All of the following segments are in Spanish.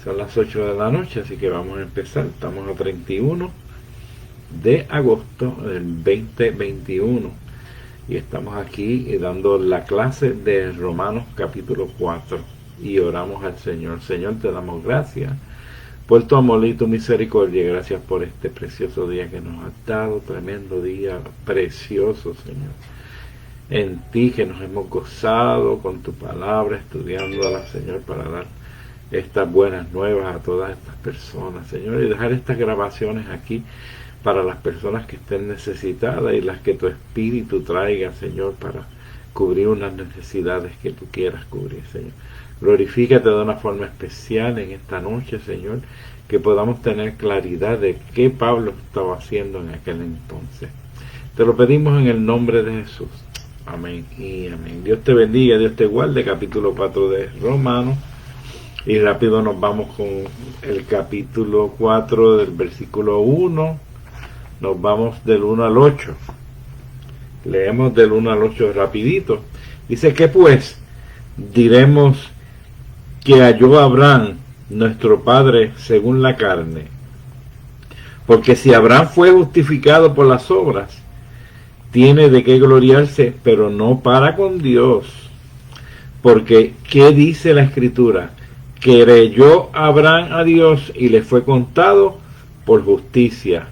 Son las 8 de la noche, así que vamos a empezar. Estamos a 31 de agosto del 2021 y estamos aquí dando la clase de Romanos capítulo 4 y oramos al Señor. Señor, te damos gracias por tu amor y tu misericordia. Gracias por este precioso día que nos has dado, tremendo día, precioso, Señor. En ti que nos hemos gozado con tu palabra, estudiándola, Señor, para dar estas buenas nuevas a todas estas personas, Señor, y dejar estas grabaciones aquí para las personas que estén necesitadas y las que tu Espíritu traiga, Señor, para cubrir unas necesidades que tú quieras cubrir, Señor. Glorifícate de una forma especial en esta noche, Señor, que podamos tener claridad de qué Pablo estaba haciendo en aquel entonces. Te lo pedimos en el nombre de Jesús. Amén y amén. Dios te bendiga, Dios te guarde. Capítulo 4 de Romanos. Y rápido nos vamos con el capítulo 4 del versículo 1. Nos vamos del 1 al 8. Leemos del 1 al 8 rapidito. Dice que pues diremos que halló Abraham, nuestro padre, según la carne. Porque si Abraham fue justificado por las obras, tiene de qué gloriarse, pero no para con Dios. Porque, ¿qué dice la Escritura? Creyó Abraham a Dios y le fue contado por justicia.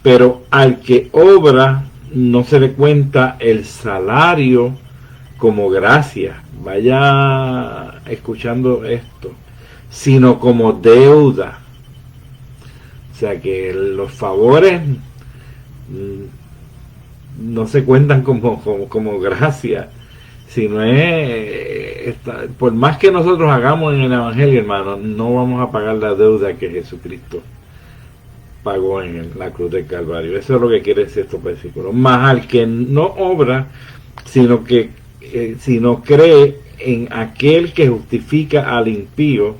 Pero al que obra no se le cuenta el salario como gracia. Vaya escuchando esto. Sino como deuda. O sea que los favores no se cuentan como gracia. Sino por más que nosotros hagamos en el Evangelio, hermano, no vamos a pagar la deuda que Jesucristo pagó en la cruz del Calvario. Eso es lo que quiere decir estos versículos. Más al que no obra, sino cree en aquel que justifica al impío,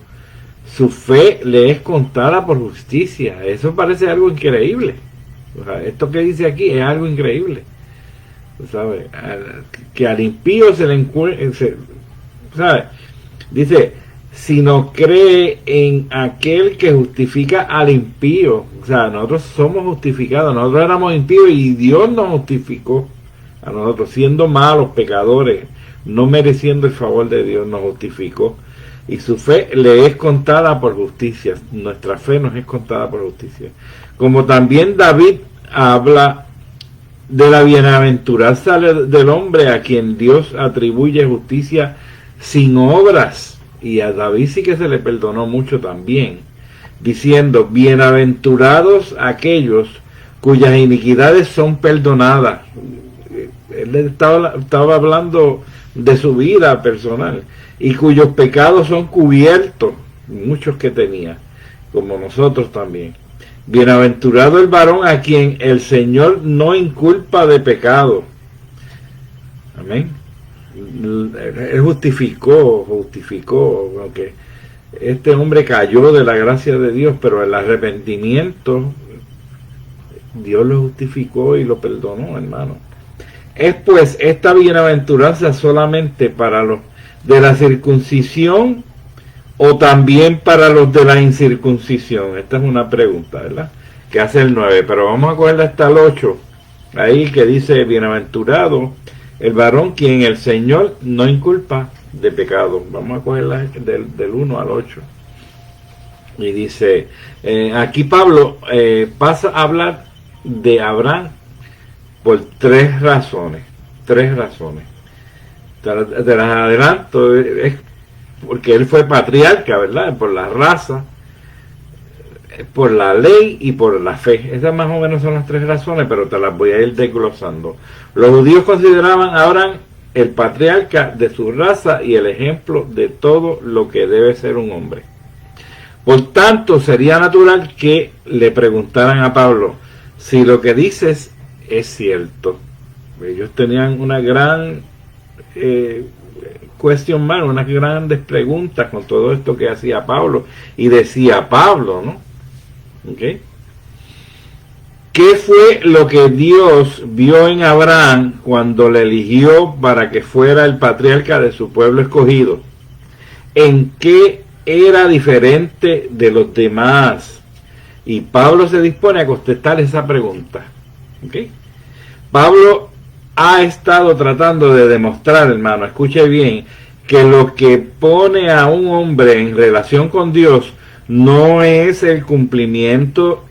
su fe le es contada por justicia. Eso parece algo increíble. O sea, esto que dice aquí es algo increíble. ¿Sabe? Que al impío se le encuentra, ¿sabe? Dice, si no cree en aquel que justifica al impío. O sea, nosotros somos justificados, nosotros éramos impíos y Dios nos justificó a nosotros, siendo malos, pecadores, no mereciendo el favor de Dios, nos justificó. Y su fe le es contada por justicia. Nuestra fe nos es contada por justicia. Como también David habla de la bienaventuranza del hombre a quien Dios atribuye justicia sin obras. Y a David sí que se le perdonó mucho también, diciendo, bienaventurados aquellos cuyas iniquidades son perdonadas. Él estaba hablando de su vida personal, y cuyos pecados son cubiertos, muchos que tenía, como nosotros también. Bienaventurado el varón a quien el Señor no inculpa de pecado. Amén. Él justificó, aunque este hombre cayó de la gracia de Dios, pero el arrepentimiento, Dios lo justificó y lo perdonó, hermano. Es pues esta bienaventuranza solamente para los de la circuncisión, o también para los de la incircuncisión. Esta es una pregunta, ¿verdad? Que hace el 9, pero vamos a cogerla hasta el 8. Ahí que dice, bienaventurado el varón quien el Señor no inculpa de pecado. Vamos a cogerla del 1 al 8. Y dice, aquí Pablo pasa a hablar de Abraham por tres razones. Te las adelanto. Porque él fue patriarca, ¿verdad? Por la raza, por la ley y por la fe. Esas más o menos son las tres razones, pero te las voy a ir desglosando. Los judíos consideraban a Abraham el patriarca de su raza y el ejemplo de todo lo que debe ser un hombre. Por tanto, sería natural que le preguntaran a Pablo si lo que dices es cierto. Ellos tenían una gran cuestión más, unas grandes preguntas con todo esto que hacía Pablo y decía Pablo, ¿no? ¿Okay? ¿Qué fue lo que Dios vio en Abraham cuando le eligió para que fuera el patriarca de su pueblo escogido? ¿En qué era diferente de los demás. Y Pablo se dispone a contestar esa pregunta. ¿Okay? Pablo ha estado tratando de demostrar, hermano, escuche bien, que lo que pone a un hombre en relación con Dios no es el cumplimiento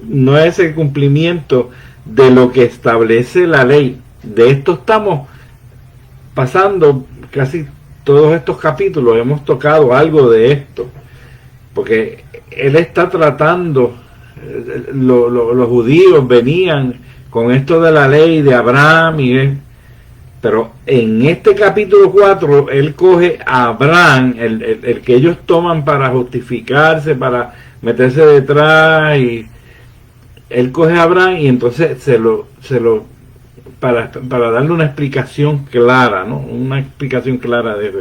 no es el cumplimiento de lo que establece la ley. De esto estamos pasando casi todos estos capítulos, hemos tocado algo de esto, porque él está tratando, los judíos venían con esto de la ley de Abraham, pero en este capítulo 4 él coge a Abraham, el que ellos toman para justificarse, para meterse detrás, y él coge a Abraham y entonces para darle una explicación clara, ¿no? Una explicación clara de eso.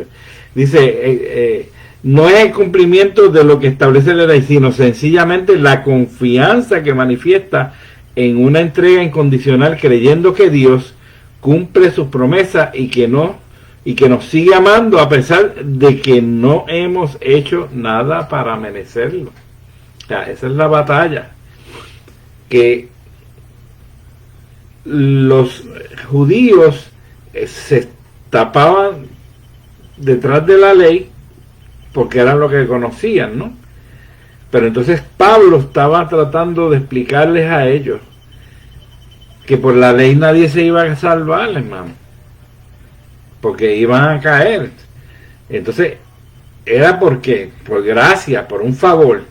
Dice, no es el cumplimiento de lo que establece la ley, sino sencillamente la confianza que manifiesta en una entrega incondicional, creyendo que Dios cumple sus promesas y que nos sigue amando a pesar de que no hemos hecho nada para merecerlo. O sea, esa es la batalla que los judíos se tapaban detrás de la ley porque eran lo que conocían, ¿no? Pero entonces Pablo estaba tratando de explicarles a ellos que por la ley nadie se iba a salvar, hermano, porque iban a caer. Entonces era porque, por gracia, por un favor,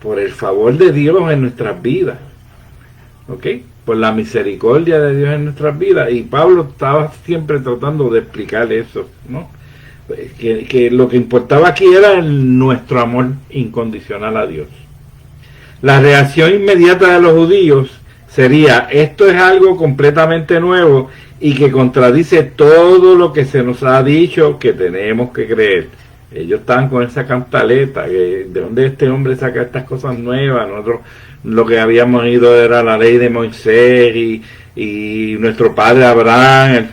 por el favor de Dios en nuestras vidas, ¿ok? Por la misericordia de Dios en nuestras vidas. Y Pablo estaba siempre tratando de explicar eso, ¿no? Que lo que importaba aquí era nuestro amor incondicional a Dios. La reacción inmediata de los judíos sería: esto es algo completamente nuevo y que contradice todo lo que se nos ha dicho que tenemos que creer. Ellos estaban con esa cantaleta, que de dónde este hombre saca estas cosas nuevas. Nosotros lo que habíamos ido era la ley de Moisés y nuestro padre Abraham,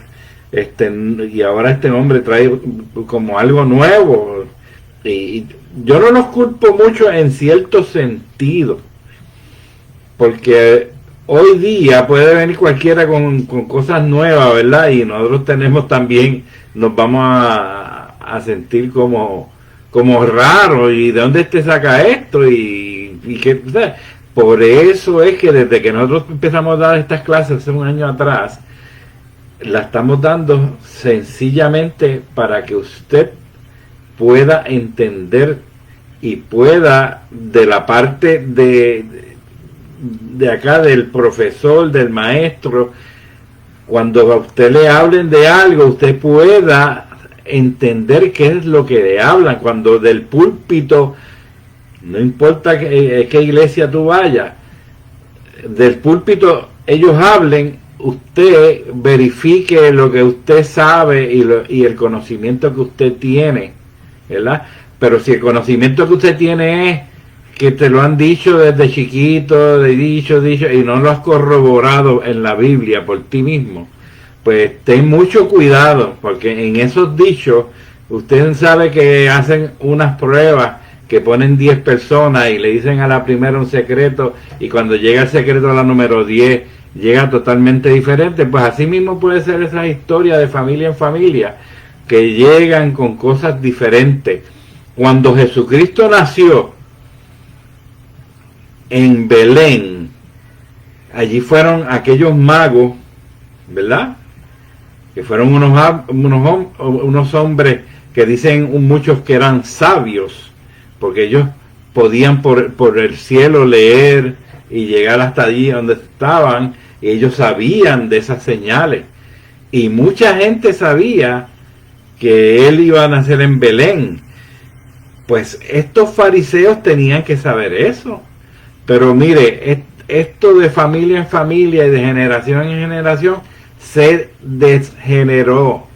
y ahora este hombre trae como algo nuevo. Y yo no los culpo mucho en cierto sentido, porque hoy día puede venir cualquiera con cosas nuevas, ¿verdad? Y nosotros tenemos también, nos vamos a sentir como raro, y de dónde te saca esto, y que, o sea, por eso es que desde que nosotros empezamos a dar estas clases hace un año atrás, la estamos dando sencillamente para que usted pueda entender y pueda, de la parte de acá del profesor, del maestro, cuando a usted le hablen de algo, usted pueda entender qué es lo que le hablan. Cuando del púlpito, no importa qué iglesia tú vayas, del púlpito ellos hablen, usted verifique lo que usted sabe y el conocimiento que usted tiene, ¿verdad? Pero si el conocimiento que usted tiene es que te lo han dicho desde chiquito, dicho, y no lo has corroborado en la Biblia por ti mismo, pues ten mucho cuidado, porque en esos dichos, usted sabe que hacen unas pruebas que ponen 10 personas y le dicen a la primera un secreto, y cuando llega el secreto a la número 10, llega totalmente diferente. Pues así mismo puede ser esa historia de familia en familia, que llegan con cosas diferentes. Cuando Jesucristo nació en Belén, allí fueron aquellos magos, ¿verdad? Que fueron unos hombres que dicen muchos que eran sabios, porque ellos podían por el cielo leer y llegar hasta allí donde estaban, y ellos sabían de esas señales, y mucha gente sabía que él iba a nacer en Belén. Pues estos fariseos tenían que saber eso. Pero mire, esto de familia en familia y de generación en generación se desgeneró.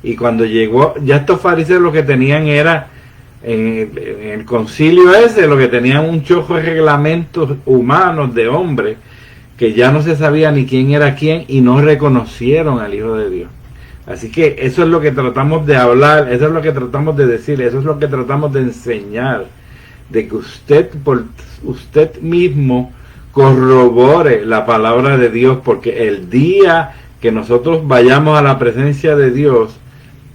Y cuando llegó, ya estos fariseos lo que tenían era, en el concilio ese, lo que tenían un chojo de reglamentos humanos de hombres, que ya no se sabía ni quién era quién, y no reconocieron al Hijo de Dios. Así que eso es lo que tratamos de hablar, eso es lo que tratamos de decir, eso es lo que tratamos de enseñar, de que usted por usted mismo corrobore la palabra de Dios, porque el día que nosotros vayamos a la presencia de Dios,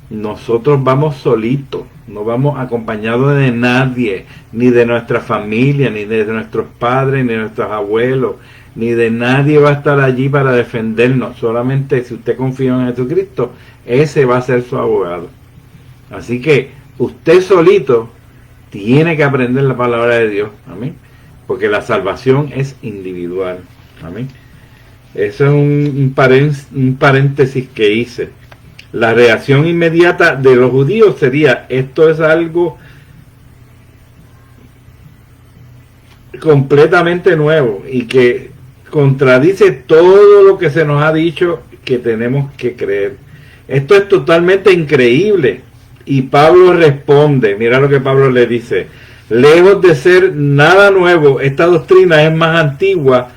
nosotros vamos solitos, no vamos acompañados de nadie, ni de nuestra familia, ni de nuestros padres, ni de nuestros abuelos, ni de nadie va a estar allí para defendernos. Solamente si usted confía en Jesucristo, ese va a ser su abogado. Así que usted solito tiene que aprender la palabra de Dios, amén, porque la salvación es individual, amén. Eso es un paréntesis que hice. La reacción inmediata de los judíos sería: esto es algo completamente nuevo y que contradice todo lo que se nos ha dicho que tenemos que creer. Esto es totalmente increíble. Y Pablo responde, mira lo que Pablo le dice: lejos de ser nada nuevo, esta doctrina es más antigua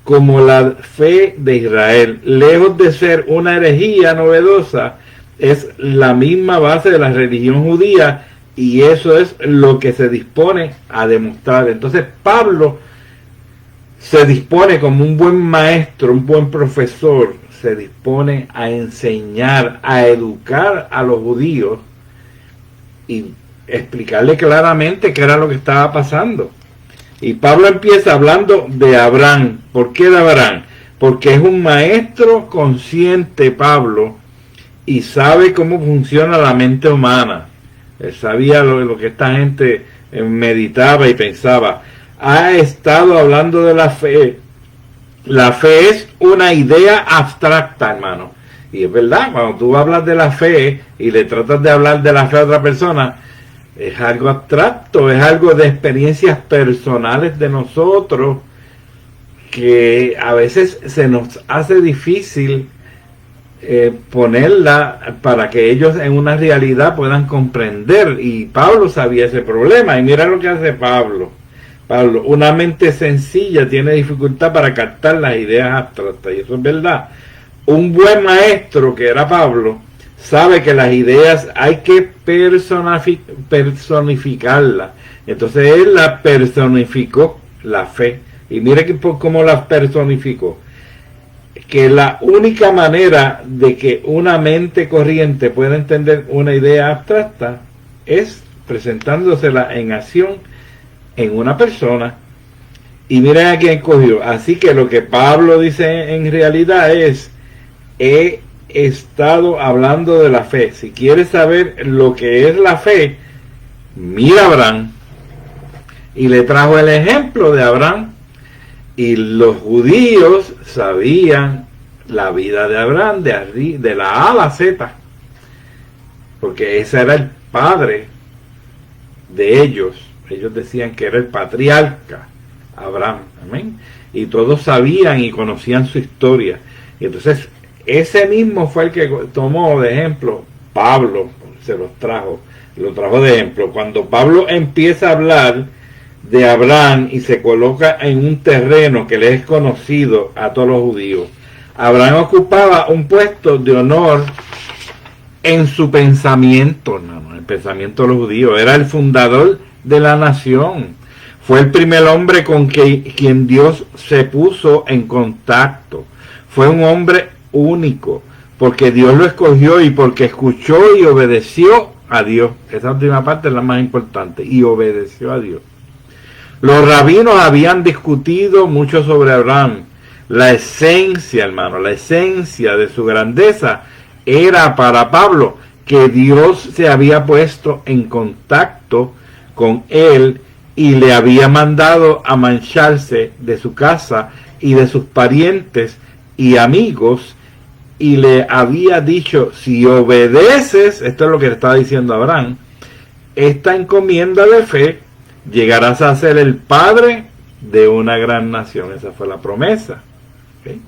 como la fe de Israel. Lejos de ser una herejía novedosa, es la misma base de la religión judía, y eso es lo que se dispone a demostrar. Entonces Pablo se dispone como un buen maestro, un buen profesor, se dispone a enseñar, a educar a los judíos y explicarle claramente qué era lo que estaba pasando. Y Pablo empieza hablando de Abraham. ¿Por qué de Abraham? Porque es un maestro consciente, Pablo, y sabe cómo funciona la mente humana. Él sabía lo que esta gente meditaba y pensaba. Ha estado hablando de la fe. La fe es una idea abstracta, hermano. Y es verdad, cuando tú hablas de la fe y le tratas de hablar de la fe a otra persona, es algo abstracto, es algo de experiencias personales de nosotros que a veces se nos hace difícil ponerla para que ellos en una realidad puedan comprender. Y Pablo sabía ese problema. Y mira lo que hace Pablo. Pablo, una mente sencilla tiene dificultad para captar las ideas abstractas. Y eso es verdad. Un buen maestro, que era Pablo, sabe que las ideas hay que personificarlas. Entonces él la personificó, la fe. Y mire cómo la personificó. Que la única manera de que una mente corriente pueda entender una idea abstracta es presentándosela en acción en una persona. Y miren a quién cogió. Así que lo que Pablo dice en realidad es: he estado hablando de la fe. Si quieres saber lo que es la fe, mira a Abraham. Y le trajo el ejemplo de Abraham. Y los judíos sabían la vida de Abraham de la A a la Z, porque ese era el padre de ellos. Ellos decían que era el patriarca Abraham, amén. Y todos sabían y conocían su historia. Y entonces ese mismo fue el que tomó de ejemplo Pablo, se lo trajo de ejemplo. Cuando Pablo empieza a hablar de Abraham y se coloca en un terreno que le es conocido a todos los judíos, Abraham ocupaba un puesto de honor en su pensamiento, el pensamiento de los judíos. Era el fundador de la nación. Fue el primer hombre con quien Dios se puso en contacto. Fue un hombre único, porque Dios lo escogió y porque escuchó y obedeció a Dios. Esa última parte es la más importante, y obedeció a Dios. Los rabinos habían discutido mucho sobre Abraham. La esencia, hermano, la esencia de su grandeza era para Pablo que Dios se había puesto en contacto con él y le había mandado a marcharse de su casa y de sus parientes y amigos, y le había dicho: si obedeces, esto es lo que le estaba diciendo Abraham, esta encomienda de fe, llegarás a ser el padre de una gran nación. Esa fue la promesa. ¿Okay?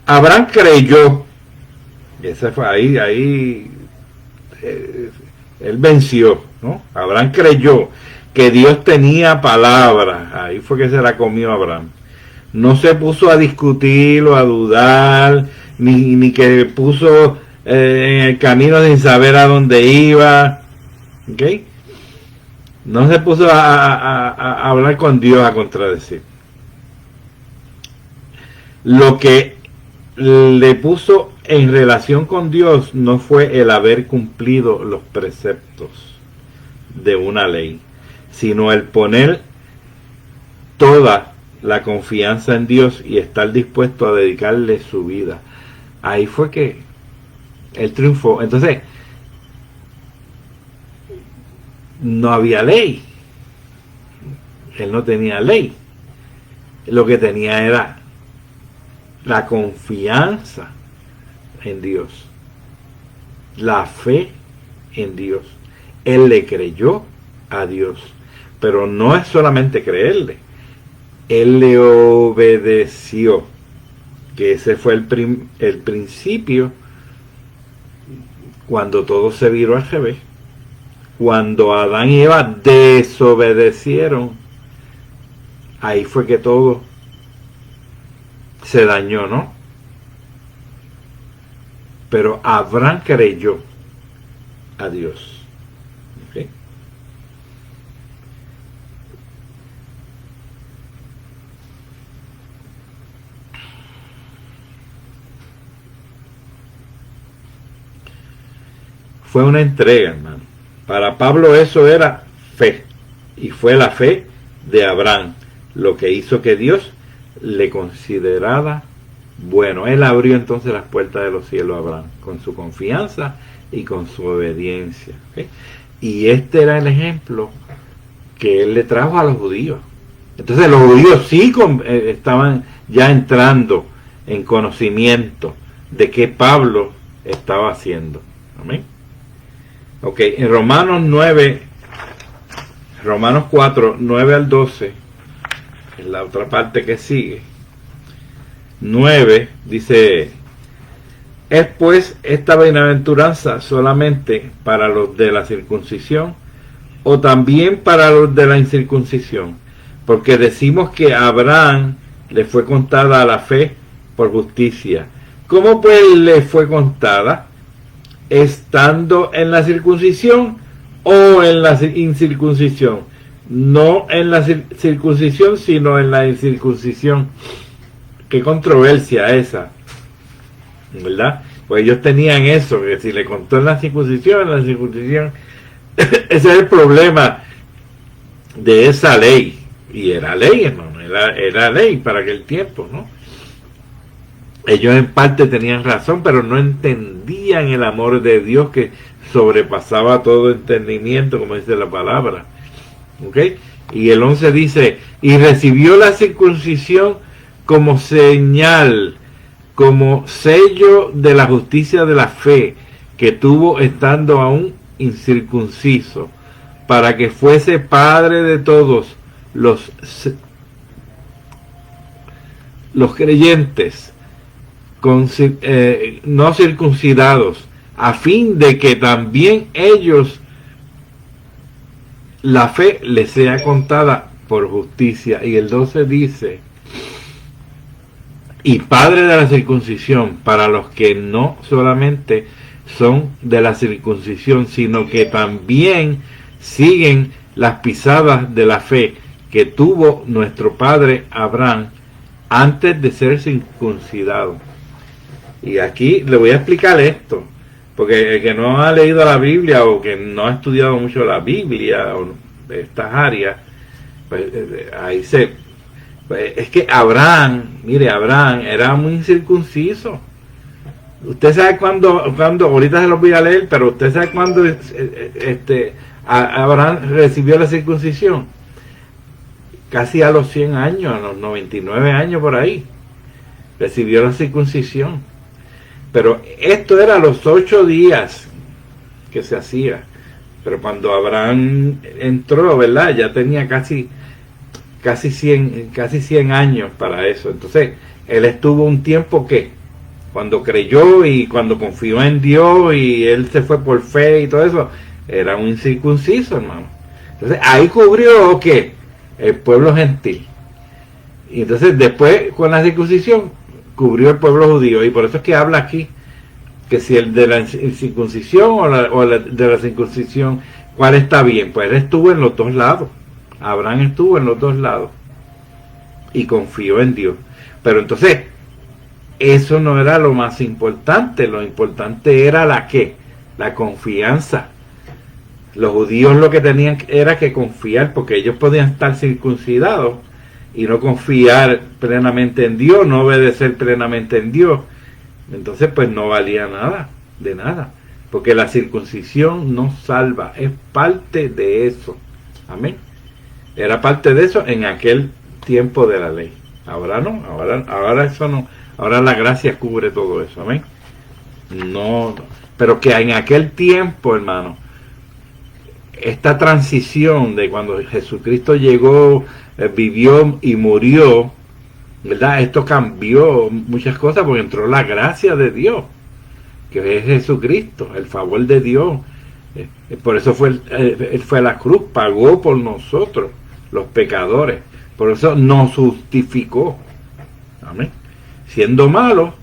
Abraham creyó, ese fue él venció, ¿no? Abraham creyó que Dios tenía palabra. Ahí fue que se la comió Abraham. No se puso a discutir o a dudar, ni que puso en el camino sin saber a dónde iba. ¿Ok? No se puso a hablar con Dios, a contradecir. Lo que le puso en relación con Dios no fue el haber cumplido los preceptos de una ley, sino el poner toda la confianza en Dios y estar dispuesto a dedicarle su vida. Ahí fue que él triunfó. Entonces, no había ley. Él no tenía ley. Lo que tenía era la confianza en Dios, la fe en Dios. Él le creyó a Dios, pero no es solamente creerle, él le obedeció, que ese fue el principio cuando todo se viró al revés. Cuando Adán y Eva desobedecieron, ahí fue que todo se dañó, ¿no? Pero Abraham creyó a Dios. ¿Okay? Fue una entrega, hermano. Para Pablo eso era fe. Y fue la fe de Abraham lo que hizo que Dios le considerara bueno. Él abrió entonces las puertas de los cielos a Abraham con su confianza y con su obediencia. ¿Okay? Y este era el ejemplo que él le trajo a los judíos. Entonces los judíos sí estaban ya entrando en conocimiento de qué Pablo estaba haciendo. Amén. Ok, en Romanos 4, 9 al 12, en la otra parte que sigue, 9 dice: ¿es pues esta bienaventuranza solamente para los de la circuncisión o también para los de la incircuncisión? Porque decimos que a Abraham le fue contada la fe por justicia. ¿Cómo pues le fue contada? ¿Estando en la circuncisión o en la incircuncisión? No en la circuncisión, sino en la incircuncisión. Qué controversia esa, ¿verdad? Pues ellos tenían eso, que si le contó en la circuncisión, ese es el problema de esa ley. Y era ley, hermano, era ley para aquel tiempo, ¿no? Ellos en parte tenían razón, pero no entendían el amor de Dios que sobrepasaba todo entendimiento, como dice la palabra. ¿Ok? Y el 11 dice: y recibió la circuncisión como señal, como sello de la justicia de la fe que tuvo estando aún incircunciso, para que fuese padre de todos los creyentes no circuncidados, a fin de que también ellos la fe les sea contada por justicia. Y el 12 dice: y padre de la circuncisión para los que no solamente son de la circuncisión, sino que también siguen las pisadas de la fe que tuvo nuestro padre Abraham antes de ser circuncidado. Y aquí le voy a explicar esto, porque el que no ha leído la Biblia o que no ha estudiado mucho la Biblia o de estas áreas, pues ahí es que Abraham era muy incircunciso. Usted sabe cuándo, ahorita se los voy a leer, pero usted sabe cuándo Abraham recibió la circuncisión. Casi a los 100 años, a los 99 años por ahí, recibió la circuncisión. Pero esto era los 8 días que se hacía. Pero cuando Abraham entró, ¿verdad? Ya tenía casi 100 años para eso. Entonces, él estuvo un tiempo que, cuando creyó y cuando confió en Dios y él se fue por fe y todo eso, era un incircunciso, hermano. Entonces, ahí cubrió, ¿qué? El pueblo gentil. Y entonces, después, con la circuncisión, cubrió el pueblo judío. Y por eso es que habla aquí que si el de la circuncisión o la de la circuncisión, ¿cuál está bien? Pues él estuvo en los dos lados. Abraham estuvo en los dos lados y confió en Dios. Pero entonces, eso no era lo más importante. Lo importante era la confianza. Los judíos lo que tenían era que confiar, porque ellos podían estar circuncidados y no confiar plenamente en Dios, no obedecer plenamente en Dios. Entonces pues no valía nada, de nada, porque la circuncisión no salva, es parte de eso. Amén. Era parte de eso en aquel tiempo de la ley. Ahora no, ahora eso no, ahora la gracia cubre todo eso. Amén. No, pero que en aquel tiempo, hermano, esta transición de cuando Jesucristo llegó, vivió y murió, ¿verdad? Esto cambió muchas cosas porque entró la gracia de Dios, que es Jesucristo, el favor de Dios. Por eso Él fue a la cruz, pagó por nosotros, los pecadores. Por eso nos justificó. Amén. Siendo malos,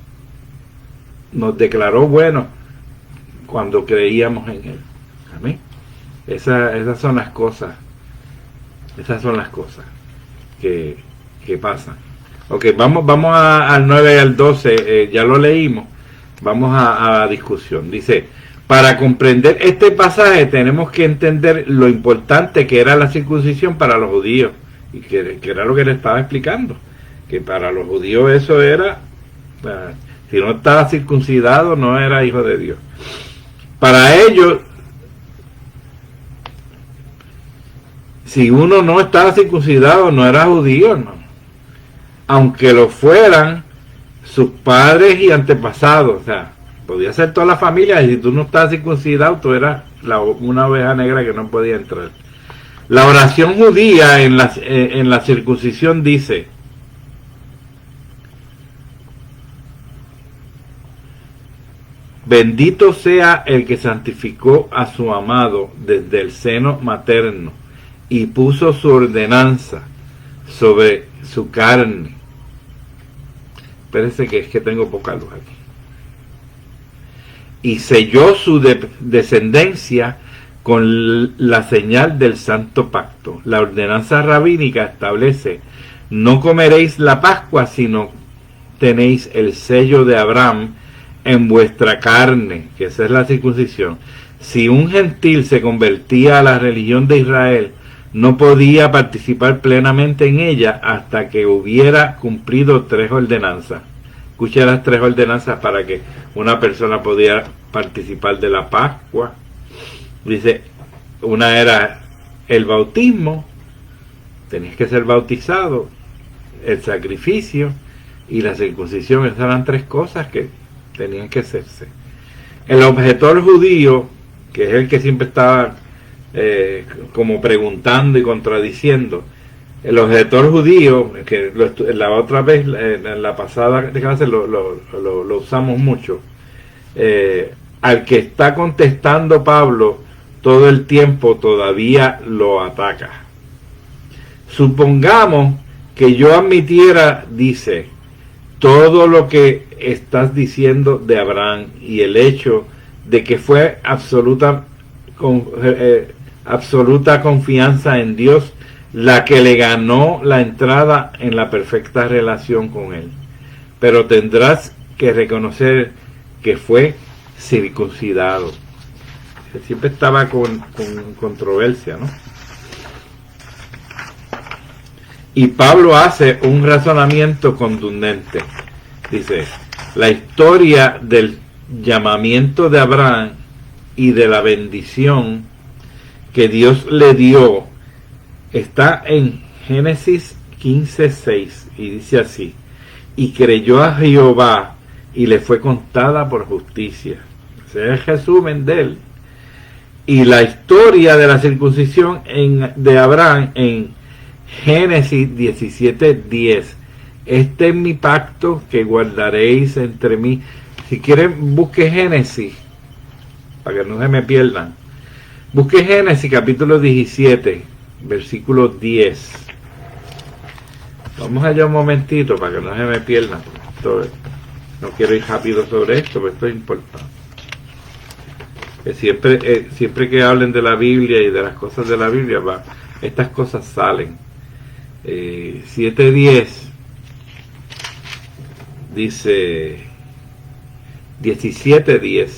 nos declaró buenos cuando creíamos en Él. Amén. Esas son las cosas. Esas son las cosas que pasan. Ok, vamos al 9 y al 12, ya lo leímos. Vamos a la discusión. Dice, para comprender este pasaje tenemos que entender lo importante que era la circuncisión para los judíos. Y que era lo que le estaba explicando. Que para los judíos eso era, si no estaba circuncidado no era hijo de Dios. Para ellos, si uno no estaba circuncidado no era judío, hermano. Aunque lo fueran sus padres y antepasados, o sea, podía ser toda la familia, y si tú no estabas circuncidado, tú eras una oveja negra que no podía entrar. La oración judía en la circuncisión dice: bendito sea el que santificó a su amado desde el seno materno y puso su ordenanza sobre su carne. Espérese que es que tengo poca luz aquí. Y selló su descendencia con la señal del santo pacto. La ordenanza rabínica establece: no comeréis la Pascua si no tenéis el sello de Abraham en vuestra carne, que esa es la circuncisión. Si un gentil se convertía a la religión de Israel, no podía participar plenamente en ella hasta que hubiera cumplido 3 ordenanzas. Escuche las 3 ordenanzas para que una persona pudiera participar de la Pascua. Dice, una era el bautismo, tenías que ser bautizado, el sacrificio y la circuncisión. Esas eran 3 cosas que tenían que hacerse. El objetor judío, que es el que siempre estaba como preguntando y contradiciendo, el objetor judío, que la otra vez, en la pasada clase lo usamos mucho, al que está contestando Pablo todo el tiempo todavía lo ataca. Supongamos que yo admitiera, dice, todo lo que estás diciendo de Abraham y el hecho de que fue absoluta confianza en Dios la que le ganó la entrada en la perfecta relación con Él. Pero tendrás que reconocer que fue circuncidado. Siempre estaba con controversia, ¿no? Y Pablo hace un razonamiento contundente. Dice, la historia del llamamiento de Abraham y de la bendición que Dios le dio está en Génesis 15:6 y dice así: y creyó a Jehová y le fue contada por justicia. Ese es el resumen de él. Y la historia de la circuncisión de Abraham en Génesis 17:10. Este es mi pacto que guardaréis entre mí. Si quieren, busque Génesis, para que no se me pierdan. Busque Génesis capítulo 17, versículo 10. Vamos allá un momentito para que no se me pierdan. No quiero ir rápido sobre esto, pero esto es importante. Siempre que hablen de la Biblia y de las cosas de la Biblia, estas cosas salen. 7:10 dice, 17:10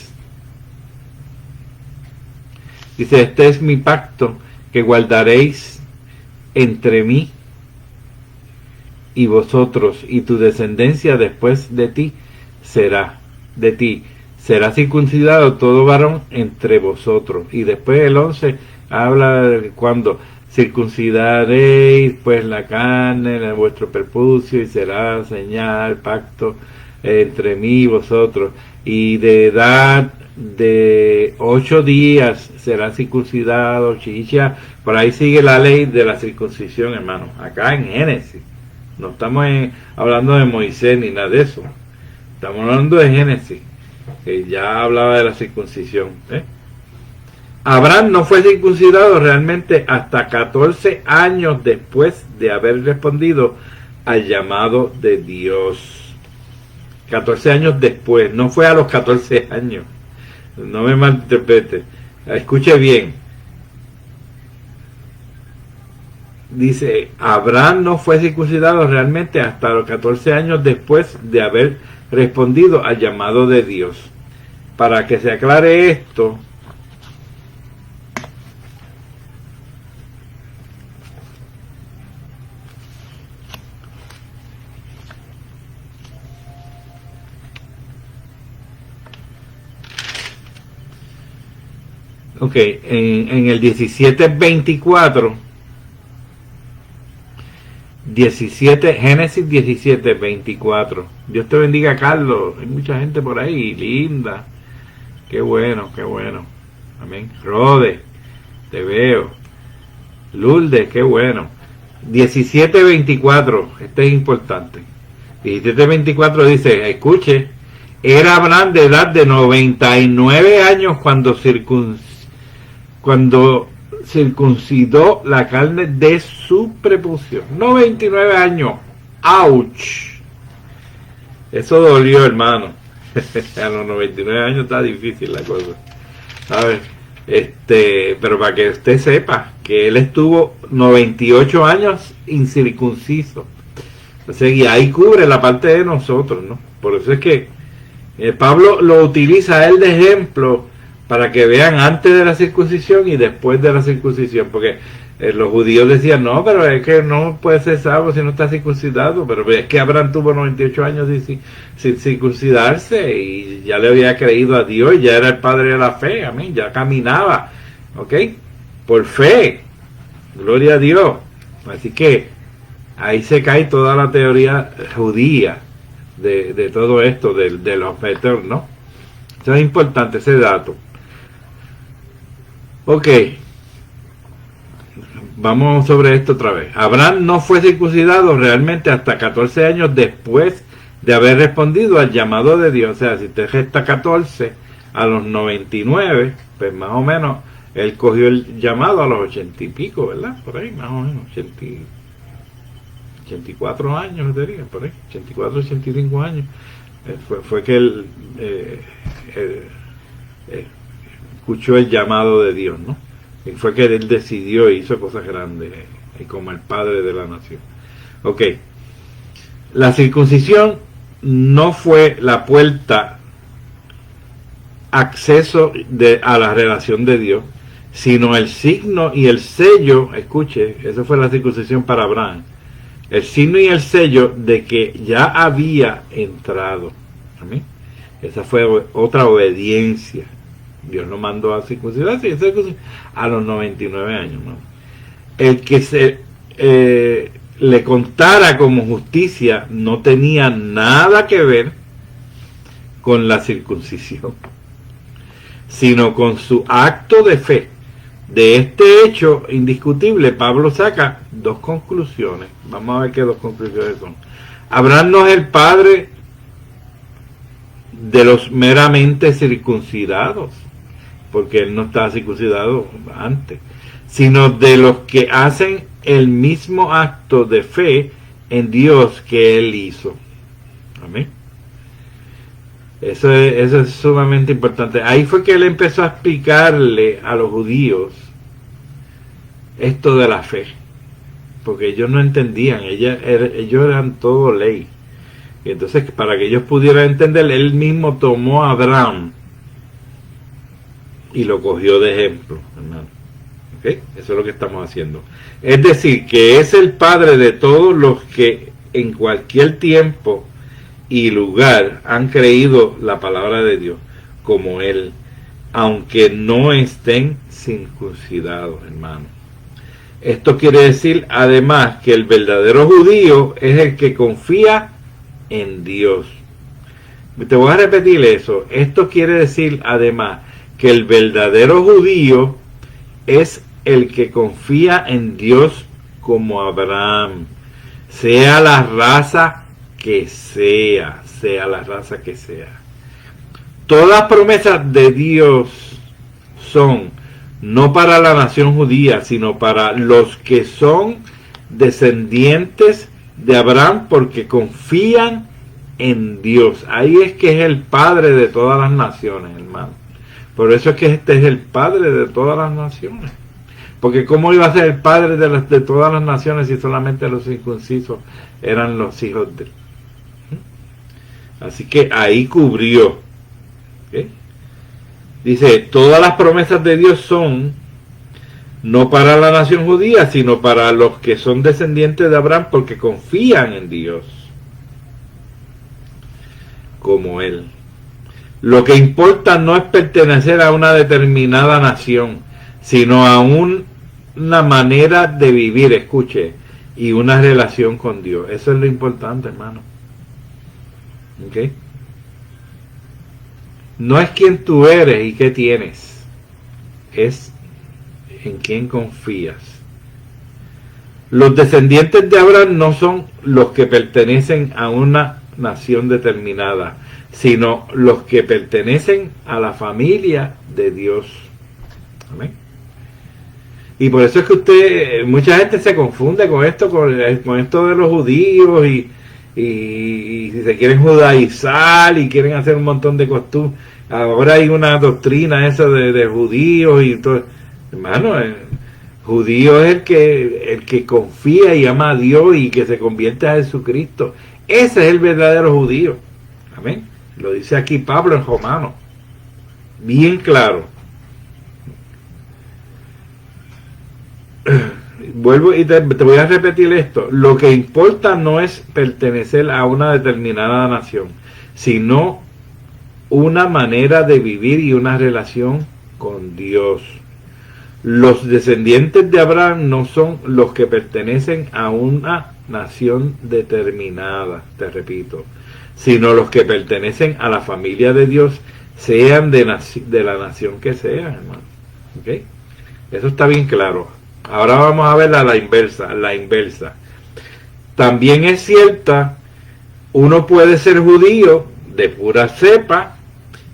dice: este es mi pacto que guardaréis entre mí y vosotros, y tu descendencia después de ti será circuncidado todo varón entre vosotros. Y después el 11 habla de cuando circuncidaréis pues la carne en vuestro prepucio, y será señal, pacto entre mí y vosotros, y de edad de 8 días será circuncidado, chicha. Por ahí sigue la ley de la circuncisión, hermano, acá en Génesis. No estamos hablando de Moisés ni nada de eso, estamos hablando de Génesis, que ya hablaba de la circuncisión. Abraham no fue circuncidado realmente hasta 14 años después de haber respondido al llamado de Dios. 14 años después, no fue a los 14 años. No me malinterprete. Escuche bien. Dice, Abraham no fue circuncidado realmente hasta los 14 años después de haber respondido al llamado de Dios. Para que se aclare esto, en el 17:24, Génesis 17:24. Dios te bendiga, Carlos. Hay mucha gente por ahí, linda. Qué bueno, qué bueno. Amén. Rode, te veo. Lourdes, qué bueno. 17:24, este es importante. 17:24 dice, escuche, era Abraham de edad de 99 años cuando circuncidó la carne de su prepucio. 99 años. ¡Auch! Eso dolió, hermano. A los 99 años está difícil la cosa. ¿Sabes? Pero para que usted sepa que él estuvo 98 años incircunciso. Entonces, y ahí cubre la parte de nosotros, ¿no? Por eso es que Pablo lo utiliza a él de ejemplo para que vean antes de la circuncisión y después de la circuncisión, porque los judíos decían, no, pero es que no puede ser salvo si no está circuncidado, pero es que Abraham tuvo 98 años sin circuncidarse y ya le había creído a Dios, ya era el padre de la fe, amén, ya caminaba, ¿ok? Por fe, gloria a Dios. Así que ahí se cae toda la teoría judía de todo esto, de los métodos, ¿no? Eso es importante, ese dato. Ok, vamos sobre esto otra vez. Abraham no fue circuncidado realmente hasta 14 años después de haber respondido al llamado de Dios. O sea, si usted gesta 14 a los 99, pues más o menos él cogió el llamado a los 80 y pico, ¿verdad? Por ahí, más o menos, 84 años, diría, por ahí, 84, 85 años. Fue que él escuchó el llamado de Dios, ¿no? Y fue que él decidió y hizo cosas grandes, y como el padre de la nación. Ok, la circuncisión no fue la puerta acceso a la relación de Dios, sino el signo y el sello. Escuche, eso fue la circuncisión para Abraham, el signo y el sello de que ya había entrado. ¿Amén? Esa fue otra obediencia. Dios lo mandó a circuncidarse a los 99 años, ¿no? El que se le contara como justicia no tenía nada que ver con la circuncisión, sino con su acto de fe. De este hecho indiscutible, Pablo saca dos conclusiones. Vamos a ver qué dos conclusiones son. Abraham no es el padre de los meramente circuncidados, porque él no estaba circuncidado antes, sino de los que hacen el mismo acto de fe en Dios que él hizo. Amén. Eso es sumamente importante. Ahí fue que él empezó a explicarle a los judíos esto de la fe, porque ellos no entendían, ellos eran todo ley. Y entonces, para que ellos pudieran entender, él mismo tomó a Abraham y lo cogió de ejemplo, hermano. ¿Okay? Eso es lo que estamos haciendo. Es decir, que es el padre de todos los que en cualquier tiempo y lugar han creído la palabra de Dios, como él, aunque no estén circuncidados, hermano. Esto quiere decir, además, que el verdadero judío es el que confía en Dios. Te voy a repetir eso. Esto quiere decir, además, que el verdadero judío es el que confía en Dios como Abraham, sea la raza que sea la raza que sea. Todas las promesas de Dios son no para la nación judía, sino para los que son descendientes de Abraham, porque confían en Dios. Ahí es que es el padre de todas las naciones, hermano. Por eso es que este es el padre de todas las naciones. Porque ¿cómo iba a ser el padre de todas las naciones si solamente los circuncisos eran los hijos de él? Así que ahí cubrió. ¿Okay? Dice, todas las promesas de Dios son no para la nación judía, sino para los que son descendientes de Abraham, porque confían en Dios como él. Lo que importa no es pertenecer a una determinada nación, sino a una manera de vivir, escuche, y una relación con Dios. Eso es lo importante, hermano. ¿Ok? No es quién tú eres y qué tienes, es en quién confías. Los descendientes de Abraham no son los que pertenecen a una nación determinada, sino los que pertenecen a la familia de Dios. Amén. Y por eso es que mucha gente se confunde con esto, con esto de los judíos y si se quieren judaizar y quieren hacer un montón de costumbres. Ahora hay una doctrina esa de judíos y todo. Hermano, el judío es el que confía y ama a Dios y que se convierte a Jesucristo. Ese es el verdadero judío. Amén. Lo dice aquí Pablo en Romanos. Bien claro. Vuelvo y te voy a repetir esto. Lo que importa no es pertenecer a una determinada nación, sino una manera de vivir y una relación con Dios. Los descendientes de Abraham no son los que pertenecen a una nación determinada, te repito, sino los que pertenecen a la familia de Dios, sean de la nación que sean, hermano. ¿Okay? Eso está bien claro. Ahora vamos a ver la inversa. También es cierta, uno puede ser judío de pura cepa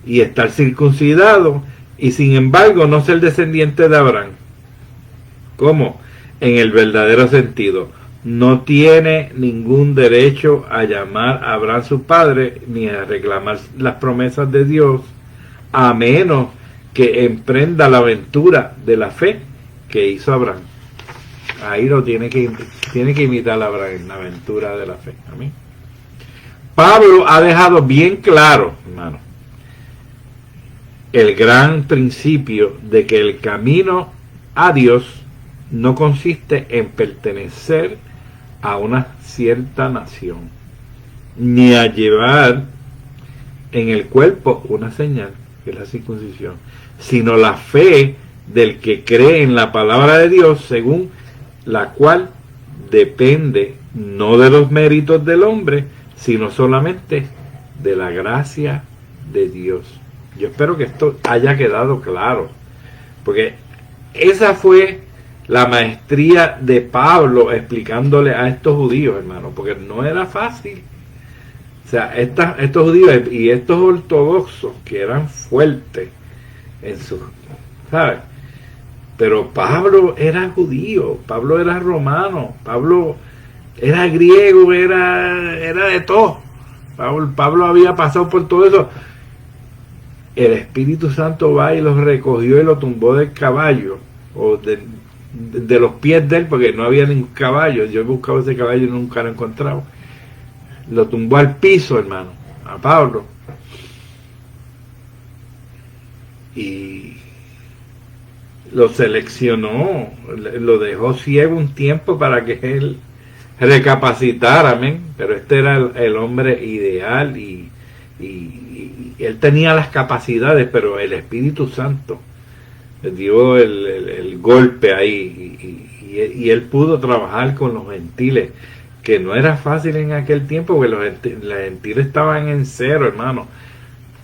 y estar circuncidado y sin embargo no ser descendiente de Abraham. ¿Cómo? En el verdadero sentido. No tiene ningún derecho a llamar a Abraham su padre ni a reclamar las promesas de Dios, a menos que emprenda la aventura de la fe que hizo Abraham. Ahí lo tiene que imitar a Abraham en la aventura de la fe. Amén. Pablo ha dejado bien claro, hermano, el gran principio de que el camino a Dios no consiste en pertenecer a una cierta nación, ni a llevar en el cuerpo una señal, que es la circuncisión, sino la fe del que cree en la palabra de Dios, según la cual depende no de los méritos del hombre, sino solamente de la gracia de Dios. Yo espero que esto haya quedado claro, porque esa fue la maestría de Pablo explicándole a estos judíos, hermano, porque no era fácil. O sea, estos judíos y estos ortodoxos que eran fuertes en su, ¿sabes? Pero Pablo era judío, Pablo era romano, Pablo era griego, era de todo. Pablo había pasado por todo eso. el Espíritu Santo va y los recogió y lo tumbó del caballo, o de los pies de él, porque no había ningún caballo. Yo he buscado ese caballo y nunca lo he encontrado. Lo tumbó al piso, hermano, a Pablo. Y lo seleccionó, lo dejó ciego un tiempo para que él recapacitara, amén. Pero este era el hombre ideal y él tenía las capacidades, pero el Espíritu Santo le dio el golpe ahí y él pudo trabajar con los gentiles, que no era fácil en aquel tiempo, porque los gentiles estaban en cero, hermano,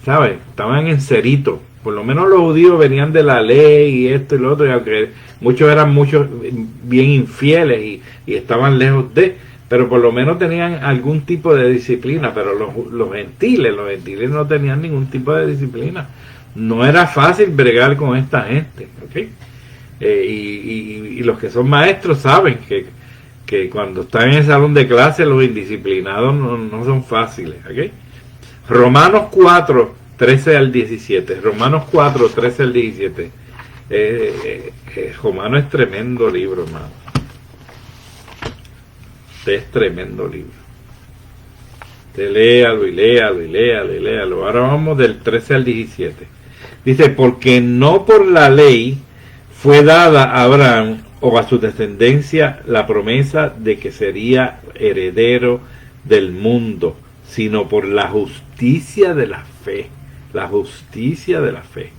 ¿sabes? Estaban en cerito. Por lo menos los judíos venían de la ley y esto y lo otro, y aunque muchos eran bien infieles y estaban lejos de, pero por lo menos tenían algún tipo de disciplina. Pero los gentiles no tenían ningún tipo de disciplina. No era fácil bregar con esta gente, ¿ok? Y los que son maestros saben que cuando están en el salón de clase los indisciplinados no son fáciles, ¿ok? Romanos 4, 13 al 17. Romanos 4, 13 al 17. Romanos es tremendo libro, hermano. Es tremendo libro. Usted léalo y léalo y léalo y léalo. Ahora vamos del 13 al 17. Dice, porque no por la ley fue dada a Abraham o a su descendencia la promesa de que sería heredero del mundo, sino por la justicia de la fe. La justicia de la fe.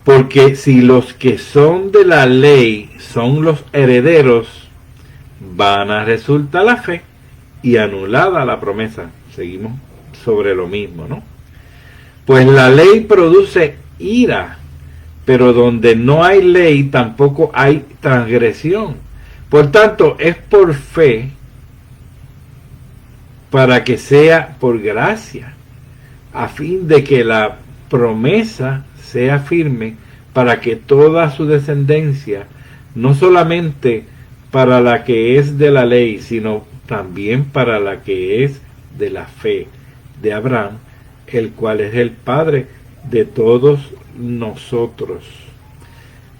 Porque si los que son de la ley son los herederos, vana resulta la fe y anulada la promesa. Seguimos sobre lo mismo, ¿no? Pues la ley produce ira, pero donde no hay ley tampoco hay transgresión. Por tanto, es por fe para que sea por gracia, a fin de que la promesa sea firme para que toda su descendencia, no solamente para la que es de la ley, sino también para la que es de la fe de Abraham, el cual es el Padre de todos nosotros.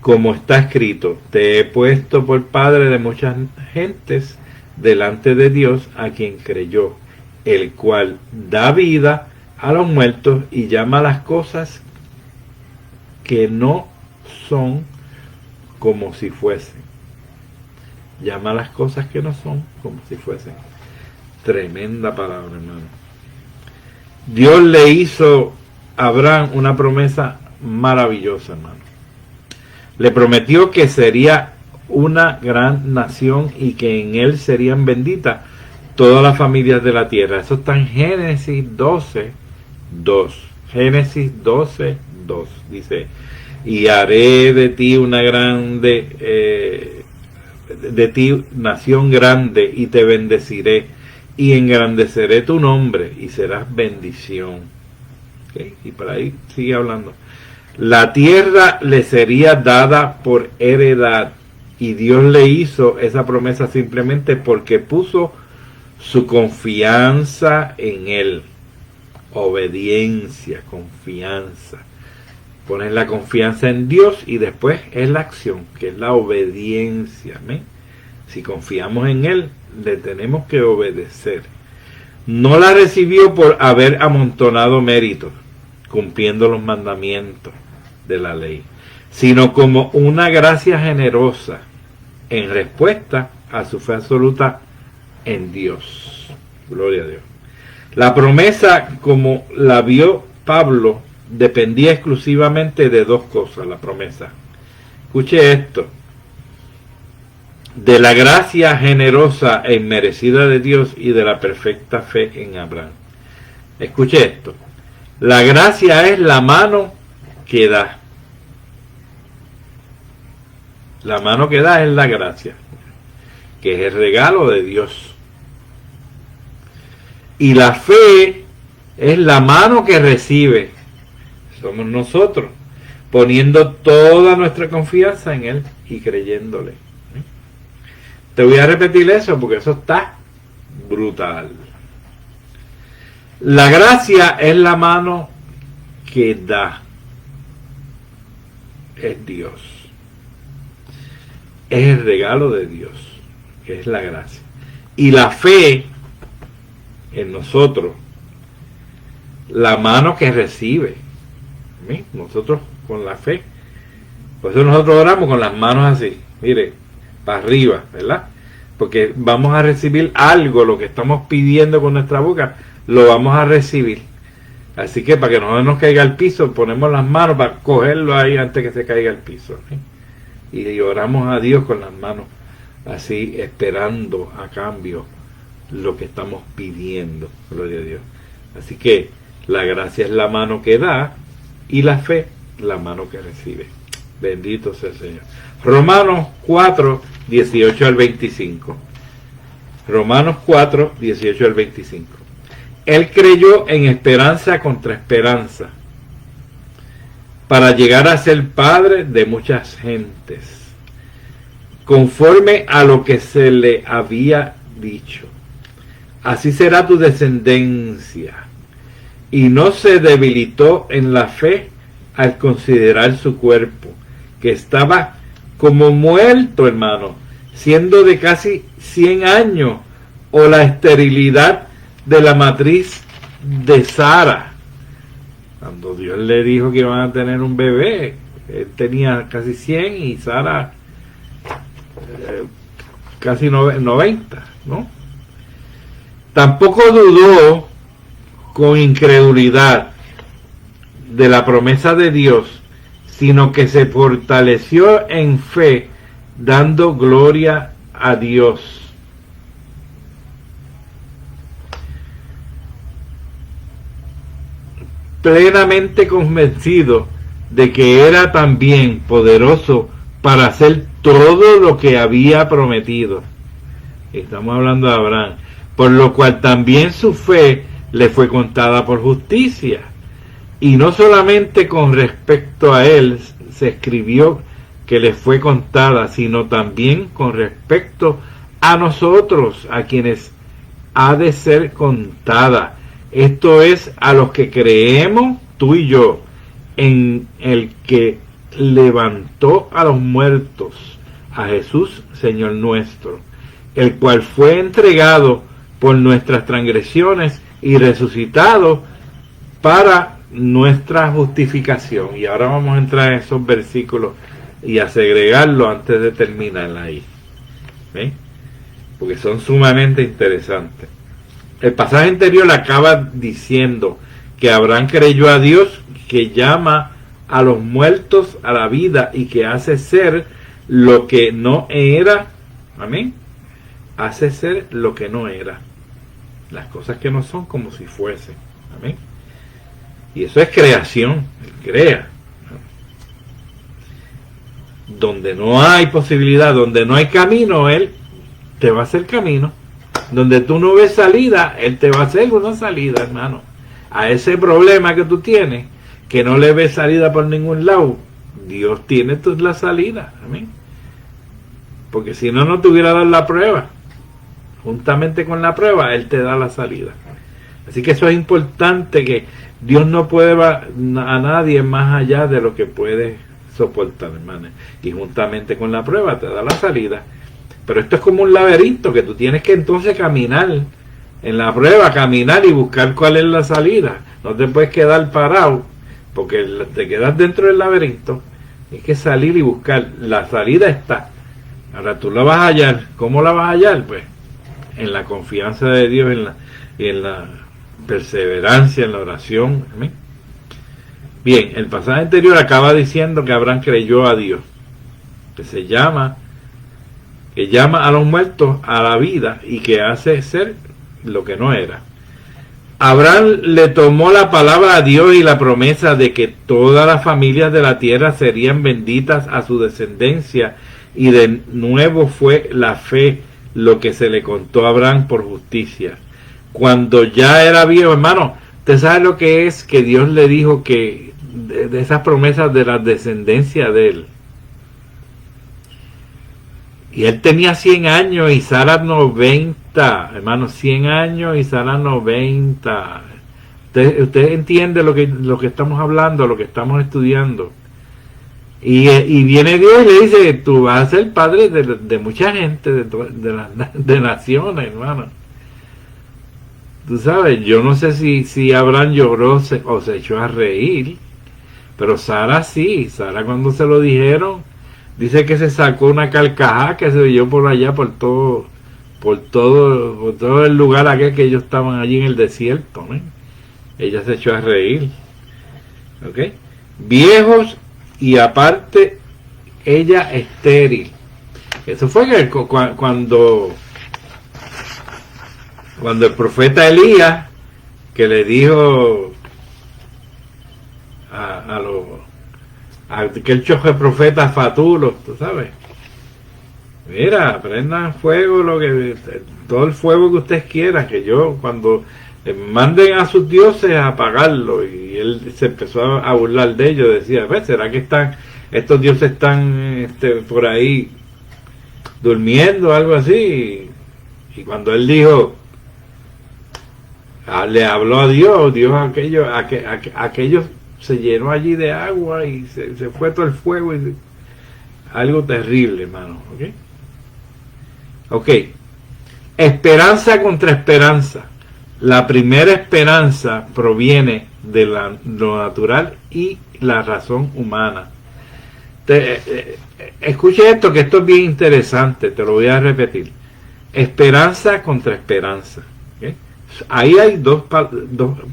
Como está escrito, te he puesto por padre de muchas gentes delante de Dios a quien creyó, el cual da vida a los muertos y llama a las cosas que no son como si fuesen. Llama a las cosas que no son como si fuesen. Tremenda palabra, hermano. Dios le hizo a Abraham una promesa maravillosa, hermano. Le prometió que sería una gran nación y que en él serían benditas todas las familias de la tierra. Eso está en Génesis 12, 2. Génesis 12, 2. Dice, y haré de ti una grande, de ti nación grande, y te bendeciré, y engrandeceré tu nombre, y serás bendición. ¿Okay? Y por ahí sigue hablando. La tierra le sería dada por heredad, y Dios le hizo esa promesa simplemente porque puso su confianza en él. Obediencia, confianza. Pones la confianza en Dios y después es la acción, que es la obediencia. ¿Me? Si confiamos en él, le tenemos que obedecer. No la recibió por haber amontonado méritos, cumpliendo los mandamientos de la ley, sino como una gracia generosa en respuesta a su fe absoluta en Dios. Gloria a Dios. La promesa, como la vio Pablo, dependía exclusivamente de dos cosas. La promesa, escuche esto, de la gracia generosa e inmerecida de Dios y de la perfecta fe en Abraham. Escuche esto, la gracia es la mano que da. La mano que da es la gracia, que es el regalo de Dios. Y la fe es la mano que recibe. Somos nosotros, poniendo toda nuestra confianza en él y creyéndole. Te voy a repetir eso porque eso está brutal. La gracia es la mano que da es Dios. Es el regalo de Dios, que es la gracia. Y la fe en nosotros, la mano que recibe. ¿Sí? Nosotros con la fe. Por eso nosotros oramos con las manos así, mire, para arriba, ¿verdad? Porque vamos a recibir algo, lo que estamos pidiendo con nuestra boca, lo vamos a recibir. Así que para que no nos caiga al piso, ponemos las manos para cogerlo ahí antes que se caiga al piso. ¿Sí? Y oramos a Dios con las manos así, esperando a cambio lo que estamos pidiendo. Gloria a Dios. Así que la gracia es la mano que da y la fe la mano que recibe. Bendito sea el Señor. Romanos 4, 18 al 25. Romanos 4, 18 al 25. Él creyó en esperanza contra esperanza, para llegar a ser padre de muchas gentes, conforme a lo que se le había dicho. Así será tu descendencia. Y no se debilitó en la fe al considerar su cuerpo, que estaba como muerto, hermano, siendo de casi 100 años, o la esterilidad de la matriz de Sara. Cuando Dios le dijo que iban a tener un bebé, él tenía casi 100 y Sara casi 90, ¿no? Tampoco dudó con incredulidad de la promesa de Dios, sino que se fortaleció en fe, dando gloria a Dios. Plenamente convencido de que era también poderoso para hacer todo lo que había prometido. Estamos hablando de Abraham, por lo cual también su fe le fue contada por justicia. Y no solamente con respecto a él se escribió que le fue contada, sino también con respecto a nosotros, a quienes ha de ser contada. Esto es, a los que creemos, tú y yo, en el que levantó a los muertos, a Jesús, Señor nuestro, el cual fue entregado por nuestras transgresiones y resucitado para nuestra justificación. Y ahora vamos a entrar en esos versículos y a segregarlo antes de terminar ahí. ¿Ven? Porque son sumamente interesantes. El pasaje anterior acaba diciendo que Abraham creyó a Dios, que llama a los muertos a la vida y que hace ser lo que no era. Amén. Hace ser lo que no era. Las cosas que no son como si fuesen. Amén. Y eso es creación. Él crea. Donde no hay posibilidad, donde no hay camino, Él te va a hacer camino. Donde tú no ves salida, Él te va a hacer una salida, hermano. A ese problema que tú tienes, que no le ves salida por ningún lado, Dios tiene la salida. Amén. Porque si no, no te hubiera dado la prueba. Juntamente con la prueba, Él te da la salida. Así que eso es importante, que Dios no puede a nadie más allá de lo que puede soportar, hermano. Y juntamente con la prueba te da la salida. Pero esto es como un laberinto que tú tienes que entonces caminar en la prueba, caminar y buscar cuál es la salida. No te puedes quedar parado, porque te quedas dentro del laberinto. Hay que salir y buscar. La salida está. Ahora tú la vas a hallar. ¿Cómo la vas a hallar? Pues en la confianza de Dios, en la perseverancia, en la oración. ¿Amén? Bien, el pasaje anterior acaba diciendo que Abraham creyó a Dios, que llama a los muertos a la vida y que hace ser lo que no era. Abraham le tomó la palabra a Dios y la promesa de que todas las familias de la tierra serían benditas a su descendencia, y de nuevo fue la fe lo que se le contó a Abraham por justicia. Cuando ya era viejo, hermano, ¿usted sabe lo que es que Dios le dijo que de esas promesas de la descendencia de él? Y él tenía 100 años y Sara 90, hermano, 100 años y Sara 90. Usted entiende lo que estamos hablando, lo que estamos estudiando. Y viene Dios y le dice, tú vas a ser padre de mucha gente, de naciones, hermano. Tú sabes, yo no sé si Abraham lloró o se echó a reír, pero Sara sí. Sara, cuando se lo dijeron, dice que se sacó una carcajada que se oyó por allá, por todo el lugar aquel que ellos estaban allí en el desierto, ¿no? Ella se echó a reír. ¿Ok? Viejos y aparte ella estéril. Eso fue que cuando el profeta Elías, que le dijo a aquel choque profeta fatulo, tú sabes, mira, prendan fuego todo el fuego que ustedes quieran, que yo cuando manden a sus dioses a apagarlo. Y él se empezó a burlar de ellos, decía, pues, ¿será que estos dioses están por ahí durmiendo, algo así? Y cuando él dijo, le habló a Dios aquello se llenó allí de agua y se fue todo el fuego, algo terrible, hermano. Ok, esperanza contra esperanza. La primera esperanza proviene de lo natural y la razón humana. Escuche esto, que esto es bien interesante, te lo voy a repetir. Esperanza contra esperanza. ¿Okay? Ahí hay dos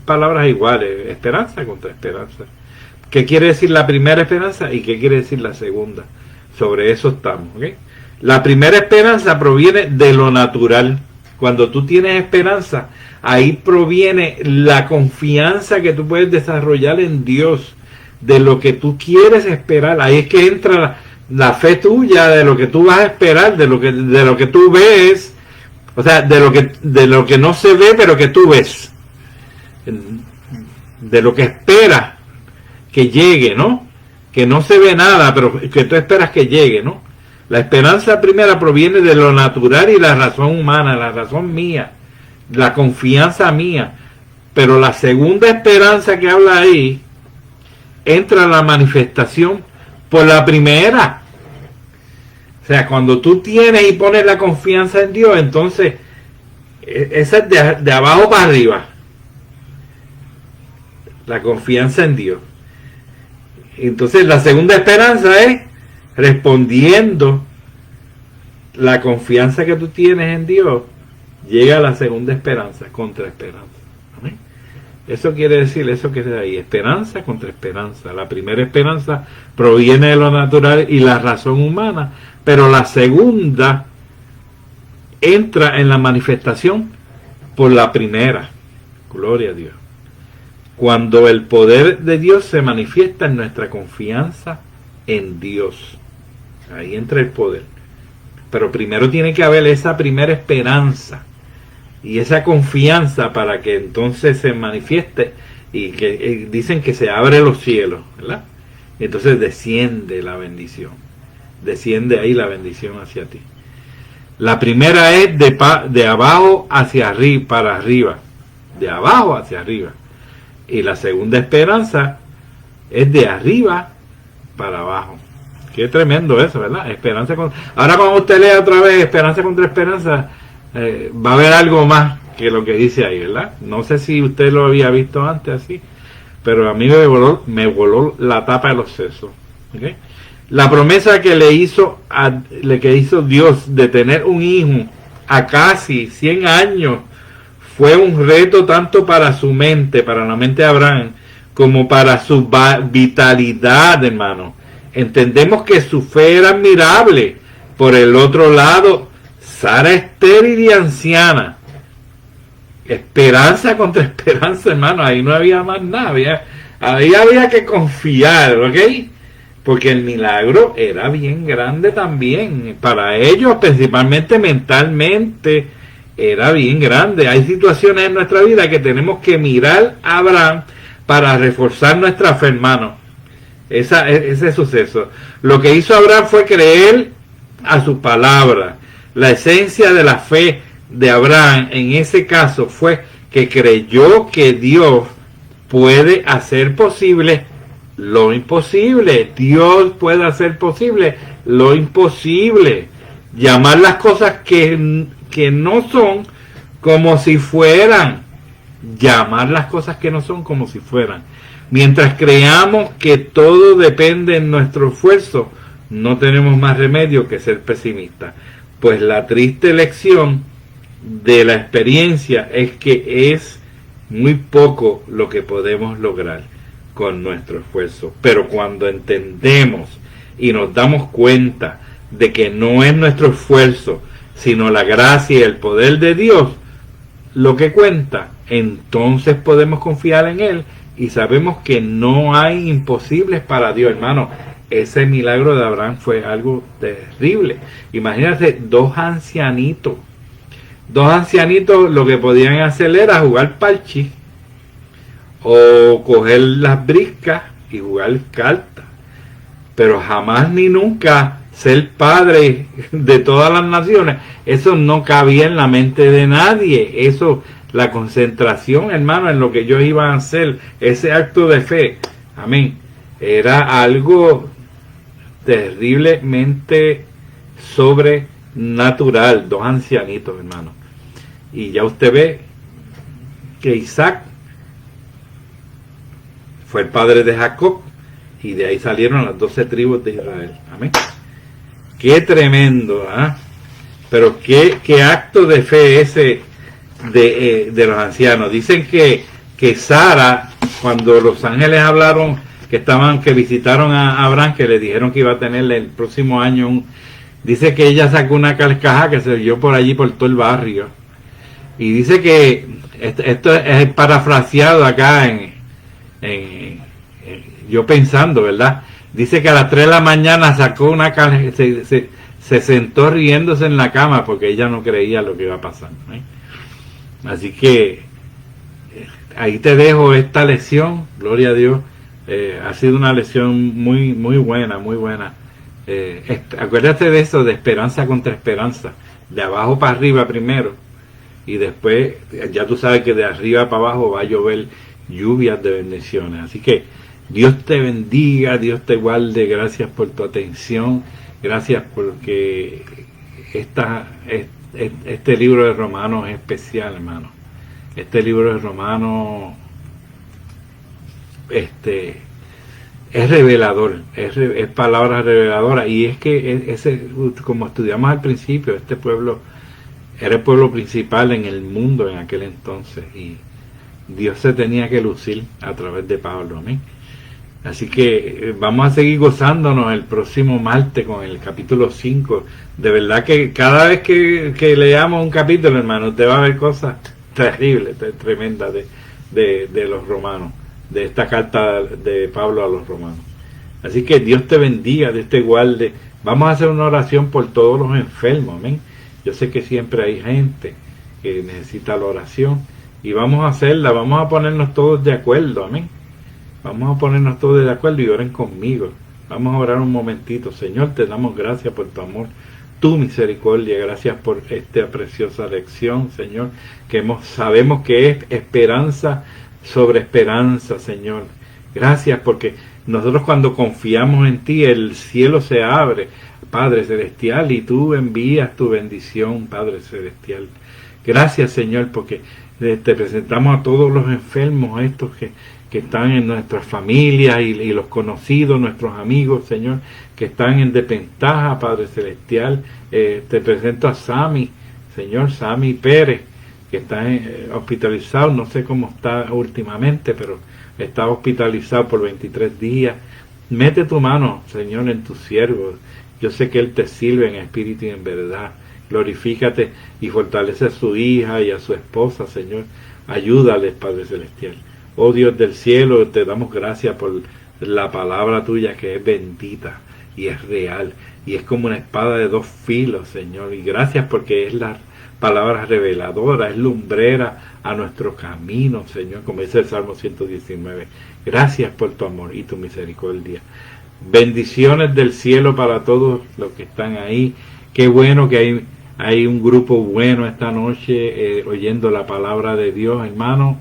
palabras iguales, esperanza contra esperanza. ¿Qué quiere decir la primera esperanza y qué quiere decir la segunda? Sobre eso estamos. ¿Okay? La primera esperanza proviene de lo natural. Cuando tú tienes esperanza, ahí proviene la confianza que tú puedes desarrollar en Dios, de lo que tú quieres esperar. Ahí es que entra la fe tuya, de lo que tú vas a esperar, de lo que tú ves, o sea, de lo que no se ve, pero que tú ves, de lo que esperas que llegue, ¿no? Que no se ve nada, pero que tú esperas que llegue, ¿no? La esperanza primera proviene de lo natural y la razón humana, la razón mía, la confianza mía. Pero la segunda esperanza que habla ahí, entra la manifestación por la primera. O sea, cuando tú tienes y pones la confianza en Dios, entonces esa es de abajo para arriba. La confianza en Dios. Entonces la segunda esperanza es respondiendo la confianza que tú tienes en Dios, llega a la segunda esperanza, contra esperanza. ¿Amén? Eso quiere decir, eso que es ahí, esperanza contra esperanza. La primera esperanza proviene de lo natural y la razón humana, pero la segunda entra en la manifestación por la primera. Gloria a Dios. Cuando el poder de Dios se manifiesta en nuestra confianza en Dios. Ahí entra el poder. Pero primero tiene que haber esa primera esperanza y esa confianza para que entonces se manifieste, y que dicen que se abren los cielos, ¿verdad? Entonces desciende la bendición. Desciende ahí la bendición hacia ti. La primera es de abajo hacia arriba, para arriba. De abajo hacia arriba. Y la segunda esperanza es de arriba para abajo. Qué tremendo eso, ¿verdad? Esperanza contra... Ahora cuando usted lea otra vez esperanza contra esperanza, va a haber algo más que lo que dice ahí, ¿verdad? No sé si usted lo había visto antes así, pero a mí me voló la tapa de los sesos. ¿Okay? La promesa que le hizo Dios de tener un hijo a casi 100 años fue un reto tanto para su mente, para la mente de Abraham, como para su vitalidad, hermano. Entendemos que su fe era admirable. Por el otro lado, Sara estéril y anciana. Esperanza contra esperanza, hermano. Ahí no había más nada. Ahí había que confiar, ¿ok? Porque el milagro era bien grande también. Para ellos, principalmente mentalmente, era bien grande. Hay situaciones en nuestra vida que tenemos que mirar a Abraham para reforzar nuestra fe, hermano. Ese suceso. Lo que hizo Abraham fue creer a su palabra. La esencia de la fe de Abraham en ese caso fue que creyó que Dios puede hacer posible lo imposible. Dios puede hacer posible lo imposible. Llamar las cosas que no son como si fueran. Llamar las cosas que no son como si fueran. Mientras creamos que todo depende en nuestro esfuerzo, no tenemos más remedio que ser pesimistas. Pues la triste lección de la experiencia es que es muy poco lo que podemos lograr con nuestro esfuerzo. Pero cuando entendemos y nos damos cuenta de que no es nuestro esfuerzo, sino la gracia y el poder de Dios lo que cuenta, entonces podemos confiar en Él y sabemos que no hay imposibles para Dios, hermano. Ese milagro de Abraham fue algo terrible. Imagínate, dos ancianitos lo que podían hacer era jugar parchi o coger las briscas y jugar cartas, pero jamás ni nunca ser padre de todas las naciones. Eso no cabía en la mente de nadie. Eso, la concentración, hermano, en lo que ellos iban a hacer, ese acto de fe, amén, era algo terriblemente sobrenatural. Dos ancianitos, hermano. Y ya usted ve que Isaac fue el padre de Jacob, y de ahí salieron las 12 tribus de Israel. Amén. Qué tremendo, ¿ah? Pero qué acto de fe ese de los ancianos. Dicen que Sara, cuando los ángeles hablaron, que visitaron a Abraham, que le dijeron que iba a tenerle el próximo año dice que ella sacó una carcajada que se oyó por allí por todo el barrio. Y dice que esto es parafraseado acá yo pensando, ¿verdad? Dice que a las 3 de la mañana sacó una carcajada, se sentó riéndose en la cama porque ella no creía lo que iba a pasar, ¿eh? Así que ahí te dejo esta lección, gloria a Dios. Ha sido una lección muy, muy buena, muy buena. Acuérdate de eso, de esperanza contra esperanza, de abajo para arriba primero, y después ya tú sabes que de arriba para abajo va a llover lluvias de bendiciones. Así que Dios te bendiga, Dios te guarde. Gracias por tu atención, gracias porque este libro de Romanos es especial, hermano. Este libro de Romanos es revelador, es palabra reveladora. Y es que como estudiamos al principio, este pueblo era el pueblo principal en el mundo en aquel entonces, y Dios se tenía que lucir a través de Pablo. Amén. Así que vamos a seguir gozándonos el próximo martes con el capítulo 5. De verdad que cada vez que leamos un capítulo, hermano, usted va a ver cosas terribles, tremendas de los romanos, de esta carta de Pablo a los romanos. Así que Dios te bendiga, Dios te guarde. Vamos a hacer una oración por todos los enfermos, amén. Yo sé que siempre hay gente que necesita la oración, y vamos a hacerla, vamos a ponernos todos de acuerdo, amén. Vamos a ponernos todos de acuerdo y oren conmigo. Vamos a orar un momentito. Señor, te damos gracias por tu amor, tu misericordia. Gracias por esta preciosa lección, Señor, que sabemos que es esperanza sobre esperanza, Señor. Gracias porque nosotros cuando confiamos en ti, el cielo se abre, Padre Celestial, y tú envías tu bendición, Padre Celestial. Gracias, Señor, porque te presentamos a todos los enfermos, estos que están en nuestras familias y los conocidos, nuestros amigos, Señor, que están en desventaja, Padre Celestial. Te presento a Sammy, Señor, Sammy Pérez, que está hospitalizado, no sé cómo está últimamente, pero está hospitalizado por 23 días. Mete tu mano, Señor, en tus siervos. Yo sé que Él te sirve en espíritu y en verdad. Glorifícate y fortalece a su hija y a su esposa, Señor. Ayúdales, Padre Celestial. Oh Dios del cielo, te damos gracias por la palabra tuya, que es bendita y es real, y es como una espada de dos filos, Señor. Y gracias porque es la palabra reveladora, es lumbrera a nuestro camino, Señor, como dice el Salmo 119. Gracias por tu amor y tu misericordia. Bendiciones del cielo para todos los que están ahí. Qué bueno que hay un grupo bueno esta noche oyendo la palabra de Dios, hermano.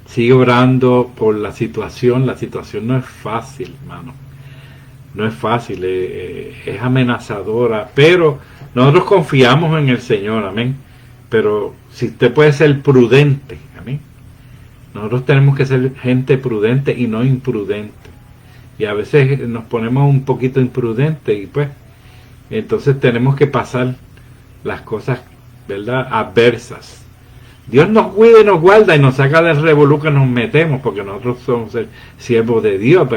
Sigue orando por la situación no es fácil, hermano. No es fácil, es amenazadora, pero nosotros confiamos en el Señor, amén. Pero si usted puede ser prudente, amén. Nosotros tenemos que ser gente prudente y no imprudente. Y a veces nos ponemos un poquito imprudentes y pues, entonces tenemos que pasar las cosas, ¿verdad?, adversas. Dios nos cuida y nos guarda y nos saca del revolú que nos metemos, porque nosotros somos siervos de Dios,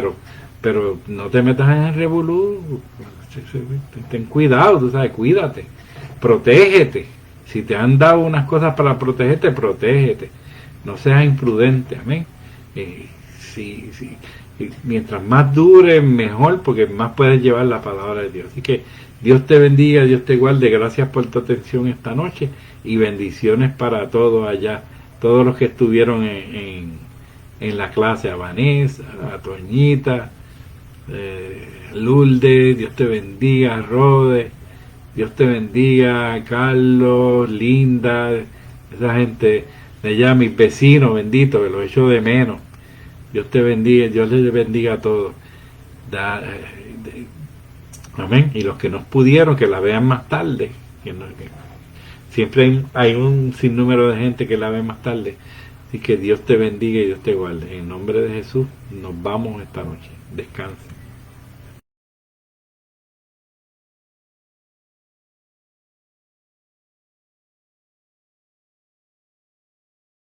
pero no te metas en el revolú. Ten cuidado, tú sabes, cuídate, protégete. Si te han dado unas cosas para protegerte, protégete. No seas imprudente, amén. Mientras más dure, mejor, porque más puedes llevar la palabra de Dios. Así que Dios te bendiga, Dios te guarde. Gracias por tu atención esta noche y bendiciones para todos allá, todos los que estuvieron en la clase, a Vanessa, a Toñita, Lourdes, Dios te bendiga, Rode, Dios te bendiga, Carlos, Linda, esa gente de allá, mis vecinos, bendito, que los echo de menos. Dios te bendiga, Dios les bendiga a todos. Amén. Y los que no pudieron, que la vean más tarde. Siempre hay un sinnúmero de gente que la ve más tarde. Así que Dios te bendiga y Dios te guarde. En nombre de Jesús, nos vamos esta noche. Descansen.